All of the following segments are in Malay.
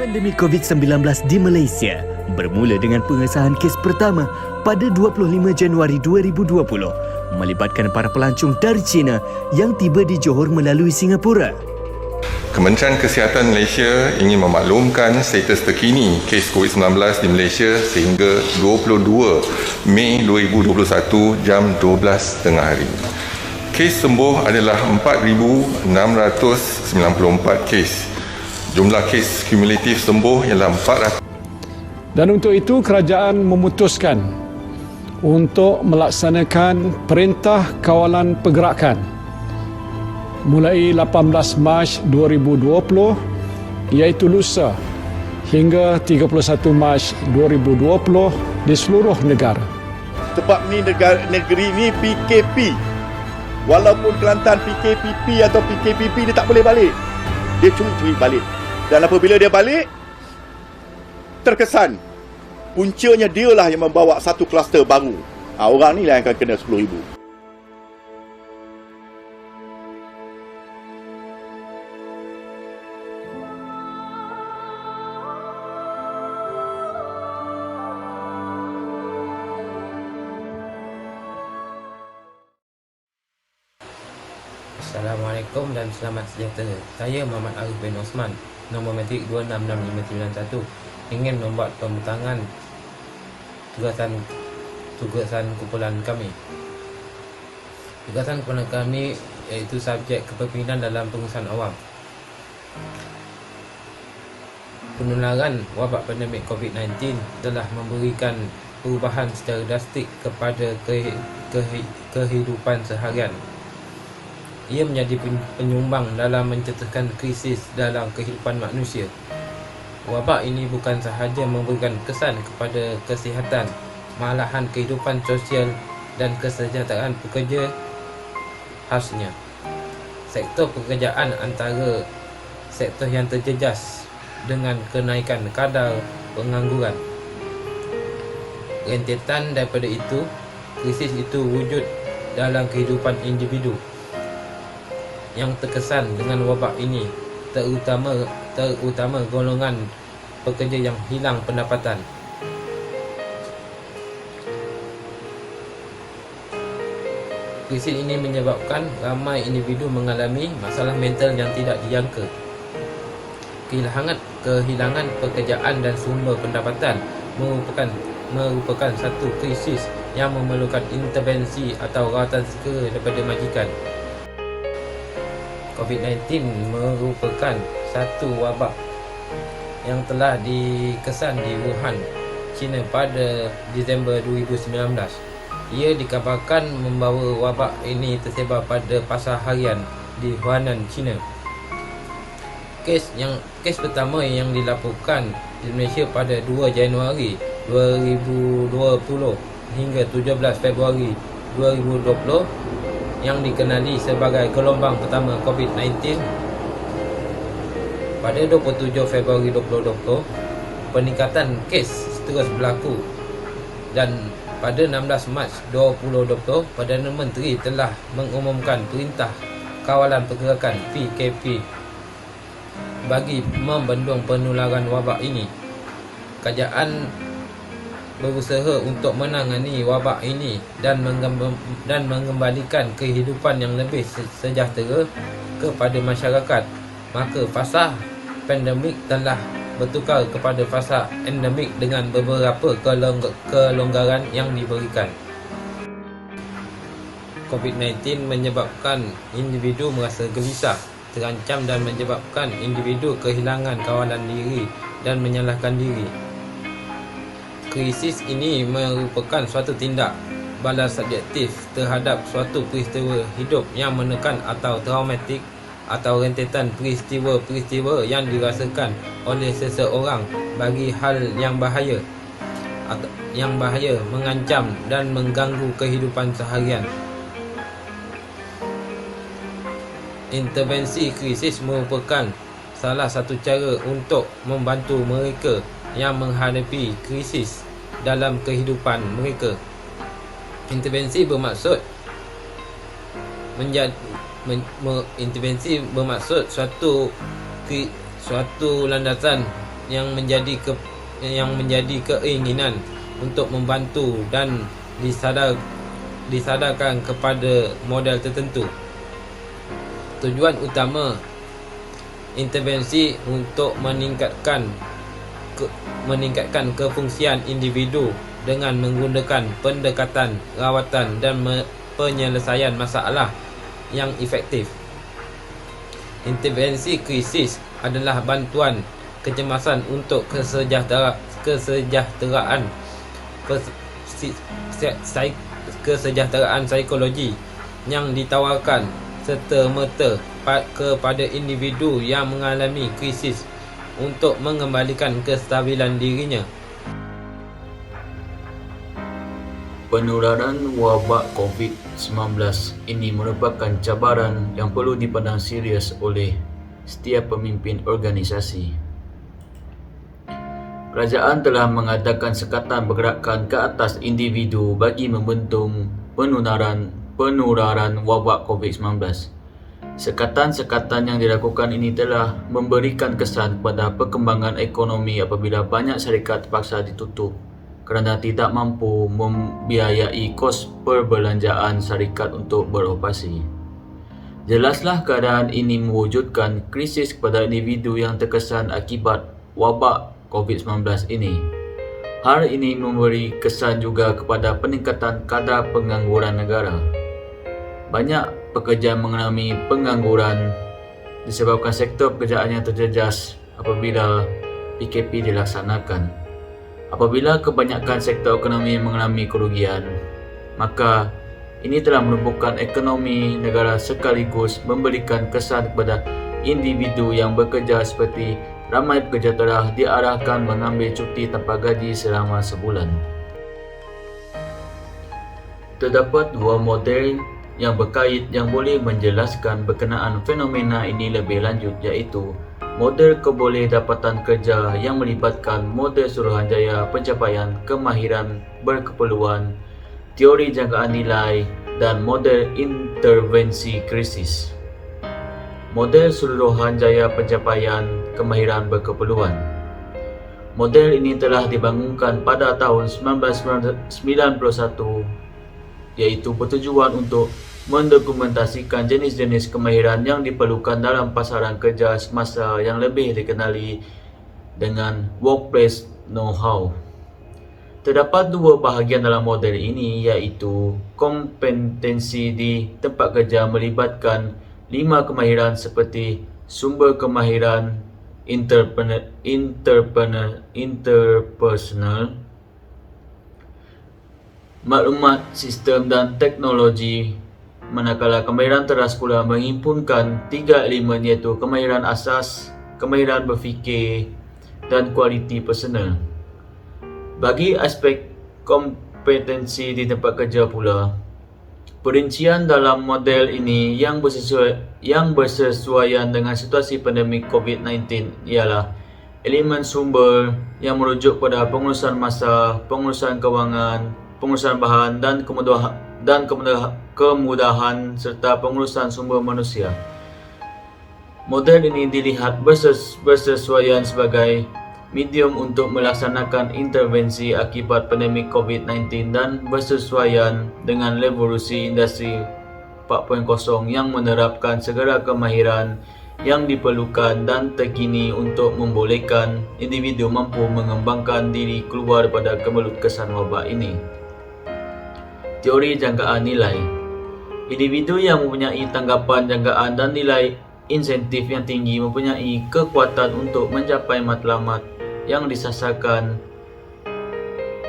Pandemik COVID-19 di Malaysia bermula dengan pengesahan kes pertama pada 25 Januari 2020 melibatkan para pelancong dari China yang tiba di Johor melalui Singapura. Kementerian Kesihatan Malaysia ingin memaklumkan status terkini kes COVID-19 di Malaysia sehingga 22 Mei 2021 jam 12 tengah hari. Kes sembuh adalah 4,694 kes. Jumlah kes kumulatif sembuh ialah 400. Dan untuk itu kerajaan memutuskan untuk melaksanakan Perintah Kawalan Pergerakan mulai 18 Mac 2020 iaitu lusa hingga 31 Mac 2020 di seluruh negara. Sebab ni negeri ni PKP. Walaupun Kelantan PKPP atau PKPP dia tak boleh balik. Dia curi-curi balik. Dan apabila dia balik, terkesan puncanya dialah yang membawa satu kluster baru. Orang ni lah yang akan kena 10,000. Assalamualaikum dan selamat sejahtera. Saya Muhammad Arif bin Osman, nombor matrik 266591, ingin membuat pembentangan tugasan kumpulan kami. Tugasan kumpulan kami iaitu subjek kepemimpinan dalam pengurusan awam. Penularan wabak pandemik COVID-19 telah memberikan perubahan secara drastik kepada kehidupan seharian. Ia menjadi penyumbang dalam mencetuskan krisis dalam kehidupan manusia. Wabak ini bukan sahaja memberikan kesan kepada kesihatan, malahan kehidupan sosial dan kesejahteraan pekerja khasnya. Sektor pekerjaan antara sektor yang terjejas dengan kenaikan kadar pengangguran. Rentetan daripada itu, krisis itu wujud dalam kehidupan individu yang terkesan dengan wabak ini, terutama golongan pekerja yang hilang pendapatan. Krisis ini menyebabkan ramai individu mengalami masalah mental yang tidak dijangka. Kehilangan pekerjaan dan sumber pendapatan merupakan satu krisis yang memerlukan intervensi atau rawatan segera daripada majikan. COVID-19 merupakan satu wabak yang telah dikesan di Wuhan, China pada Disember 2019. Ia dikabarkan membawa wabak ini tersebar pada pasar harian di Huanan, China. Kes pertama yang dilaporkan di Malaysia pada 2 Januari 2020 hingga 17 Februari 2020 yang dikenali sebagai gelombang pertama COVID-19. Pada 27 Februari 2020, peningkatan kes terus berlaku dan pada 16 Mac 2020, Perdana Menteri telah mengumumkan Perintah Kawalan Pergerakan PKP bagi membendung penularan wabak ini. Kerajaan berusaha untuk menangani wabak ini dan mengembalikan kehidupan yang lebih sejahtera kepada masyarakat. Maka fasa pandemik telah bertukar kepada fasa endemik dengan beberapa kelonggaran yang diberikan. COVID-19 menyebabkan individu merasa gelisah, terancam dan menyebabkan individu kehilangan kawalan diri dan menyalahkan diri. Krisis ini merupakan suatu tindak balas subjektif terhadap suatu peristiwa hidup yang menekan atau traumatik atau rentetan peristiwa-peristiwa yang dirasakan oleh seseorang bagi hal yang bahaya mengancam dan mengganggu kehidupan seharian. Intervensi krisis merupakan salah satu cara untuk membantu mereka yang menghadapi krisis dalam kehidupan mereka. Intervensi bermaksud suatu landasan yang menjadi keinginan untuk membantu dan disadarkan kepada model tertentu. Tujuan utama intervensi untuk meningkatkan kefungsian individu dengan menggunakan pendekatan rawatan dan penyelesaian masalah yang efektif. Intervensi krisis adalah bantuan kecemasan untuk kesejahteraan psikologi yang ditawarkan serta-merta kepada individu yang mengalami krisis untuk mengembalikan kestabilan dirinya. Penularan wabak COVID-19 ini merupakan cabaran yang perlu dipandang serius oleh setiap pemimpin organisasi. Kerajaan telah mengadakan sekatan pergerakan ke atas individu bagi membendung penularan wabak COVID-19. Sekatan-sekatan yang dilakukan ini telah memberikan kesan kepada perkembangan ekonomi apabila banyak syarikat terpaksa ditutup kerana tidak mampu membiayai kos perbelanjaan syarikat untuk beroperasi. Jelaslah keadaan ini mewujudkan krisis kepada individu yang terkesan akibat wabak COVID-19 ini. Hal ini memberi kesan juga kepada peningkatan kadar pengangguran negara. Banyak pekerja mengalami pengangguran disebabkan sektor pekerjaan yang terjejas apabila PKP dilaksanakan. Apabila kebanyakan sektor ekonomi mengalami kerugian, maka ini telah melumpuhkan ekonomi negara sekaligus memberikan kesan kepada individu yang bekerja seperti ramai pekerja telah diarahkan mengambil cuti tanpa gaji selama sebulan. Terdapat dua model yang berkait yang boleh menjelaskan berkenaan fenomena ini lebih lanjut, iaitu model kebolehdapatan kerja yang melibatkan model Suruhanjaya Pencapaian Kemahiran Berkeperluan, teori jangkaan nilai dan model intervensi krisis. Model Suruhanjaya Pencapaian Kemahiran Berkeperluan. Model ini telah dibangunkan pada tahun 1991, iaitu bertujuan untuk mendokumentasikan jenis-jenis kemahiran yang diperlukan dalam pasaran kerja semasa yang lebih dikenali dengan workplace know-how. Terdapat dua bahagian dalam model ini, iaitu kompetensi di tempat kerja melibatkan 5 kemahiran seperti sumber kemahiran interpersonal, maklumat, sistem dan teknologi, manakala kemahiran teras pula menghimpunkan 3 elemen, iaitu kemahiran asas, kemahiran berfikir dan kualiti personal. Bagi aspek kompetensi di tempat kerja pula, perincian dalam model ini yang bersesuaian dengan situasi pandemik COVID-19 ialah elemen sumber yang merujuk pada pengurusan masa, pengurusan kewangan, pengurusan bahan dan kemudahan serta pengurusan sumber manusia. Model ini dilihat bersesuaian sebagai medium untuk melaksanakan intervensi akibat pandemik COVID-19 dan bersesuaian dengan revolusi industri 4.0 yang menerapkan segala kemahiran yang diperlukan dan terkini untuk membolehkan individu mampu mengembangkan diri keluar daripada kemelut kesan wabak ini. Teori jangkaan nilai. Individu yang mempunyai tanggapan jangkaan dan nilai insentif yang tinggi mempunyai kekuatan untuk mencapai matlamat yang disasarkan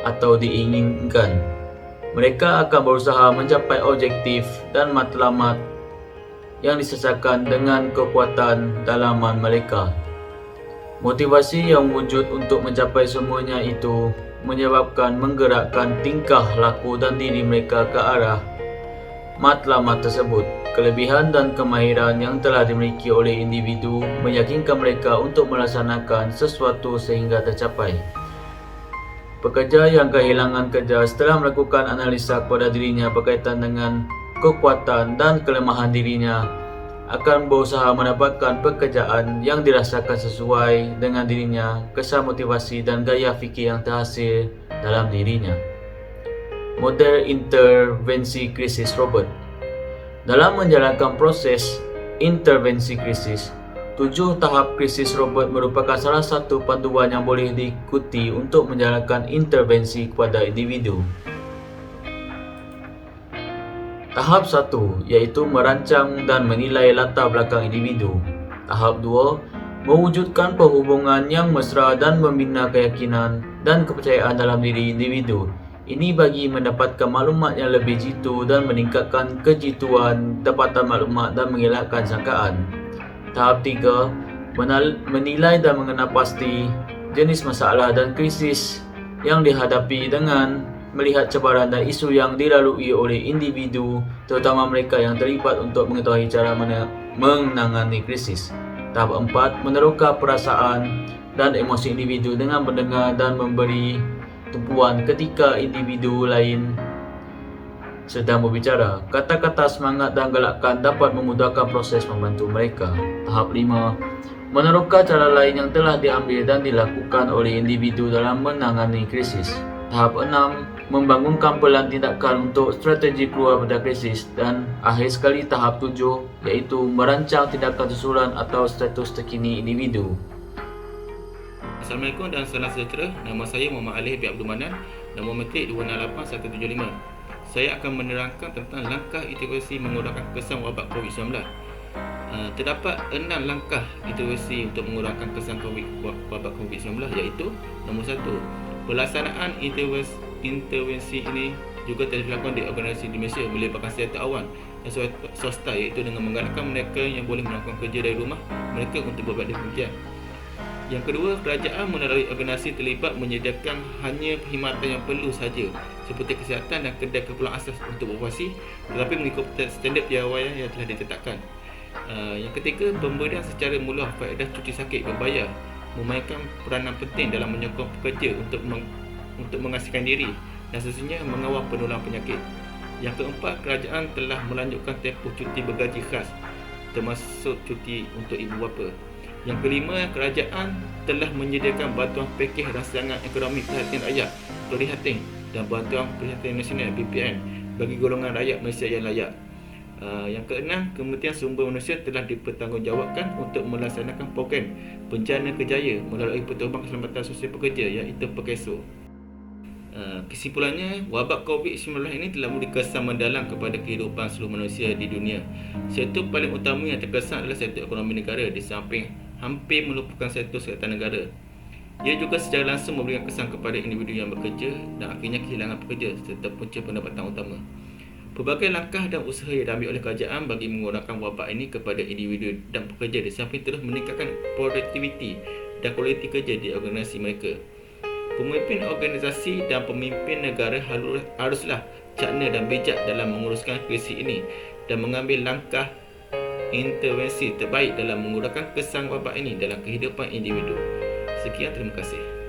atau diinginkan. Mereka akan berusaha mencapai objektif dan matlamat yang disasarkan dengan kekuatan dalaman mereka. Motivasi yang wujud untuk mencapai semuanya itu menyebabkan menggerakkan tingkah laku dan diri mereka ke arah matlamat tersebut. Kelebihan dan kemahiran yang telah dimiliki oleh individu meyakinkan mereka untuk melaksanakan sesuatu sehingga tercapai. Pekerja yang kehilangan kerja setelah melakukan analisa kepada dirinya berkaitan dengan kekuatan dan kelemahan dirinya akan berusaha mendapatkan pekerjaan yang dirasakan sesuai dengan dirinya, kesan motivasi dan gaya fikir yang terhasil dalam dirinya. Model intervensi krisis Robert. Dalam menjalankan proses intervensi krisis, 7 tahap krisis Robert merupakan salah satu panduan yang boleh diikuti untuk menjalankan intervensi kepada individu. Tahap 1 iaitu merancang dan menilai latar belakang individu. Tahap 2 mewujudkan perhubungan yang mesra dan membina keyakinan dan kepercayaan dalam diri individu. Ini bagi mendapatkan maklumat yang lebih jitu dan meningkatkan kejituan, tepatan maklumat dan mengelakkan sangkaan. Tahap 3 menilai dan mengenal pasti jenis masalah dan krisis yang dihadapi dengan melihat cabaran dan isu yang dilalui oleh individu, terutama mereka yang terlibat untuk mengetahui cara menangani krisis. Tahap 4 meneroka perasaan dan emosi individu dengan mendengar dan memberi tumpuan ketika individu lain sedang berbicara. Kata-kata semangat dan galakan dapat memudahkan proses membantu mereka. Tahap 5 meneroka cara lain yang telah diambil dan dilakukan oleh individu dalam menangani krisis. Tahap 6 membangunkan pelan tindakan untuk strategi keluar dari krisis. Dan akhir sekali tahap 7 iaitu merancang tindakan susulan atau status terkini individu. Assalamualaikum dan salam sejahtera. Nama saya Muhammad Alif bin Abdul Manan. Nombor metrik 268175. Saya akan menerangkan tentang langkah intervensi mengurangkan kesan wabak COVID-19. Terdapat 6 langkah intervensi untuk mengurangkan kesan wabak COVID-19 iaitu nombor 1. Pelaksanaan intervensi ini juga telah dilakukan di organisasi di Malaysia melibatkan sektor awam dan swasta iaitu dengan menggalakkan mereka yang boleh melakukan kerja dari rumah mereka untuk berbuat demikian. Yang kedua, kerajaan melalui organisasi terlibat menyediakan hanya perkhidmatan yang perlu sahaja seperti kesihatan dan kedai keperluan asas untuk beroperasi tetapi mengikut standard piawaian yang telah ditetapkan. Yang ketiga, pemberian secara mula faedah cuti sakit berbayar memainkan peranan penting dalam menyokong pekerja untuk mengasihkan diri dan sesungguhnya mengawal penularan penyakit. Yang keempat, kerajaan telah melanjutkan tempoh cuti bergaji khas termasuk cuti untuk ibu bapa. Yang kelima, kerajaan telah menyediakan bantuan pakej rancangan ekonomi perhatian rakyat (Perihatin) dan bantuan perhatian nasional (BPN) bagi golongan rakyat Malaysia yang layak. Yang keenam, Kementerian Sumber Manusia telah dipertanggungjawabkan untuk melaksanakan program Penjana Kerjaya melalui Pertubuhan Keselamatan Sosial Pekerja iaitu PKSO. Kesimpulannya, wabak COVID-19 ini telah memberi kesan mendalam kepada kehidupan seluruh manusia di dunia. Sektor paling utama yang terkesan adalah sektor ekonomi negara di samping hampir melupakan sektor kesihatan negara. Ia juga secara langsung memberikan kesan kepada individu yang bekerja dan akhirnya kehilangan pekerja serta punca pendapatan utama. Pelbagai langkah dan usaha yang diambil oleh kerajaan bagi mengurangkan wabak ini kepada individu dan pekerja di samping terus meningkatkan produktiviti dan kualiti kerja di organisasi mereka. Pemimpin organisasi dan pemimpin negara haruslah cakna dan bijak dalam menguruskan krisis ini dan mengambil langkah intervensi terbaik dalam mengurangkan kesan wabak ini dalam kehidupan individu. Sekian, terima kasih.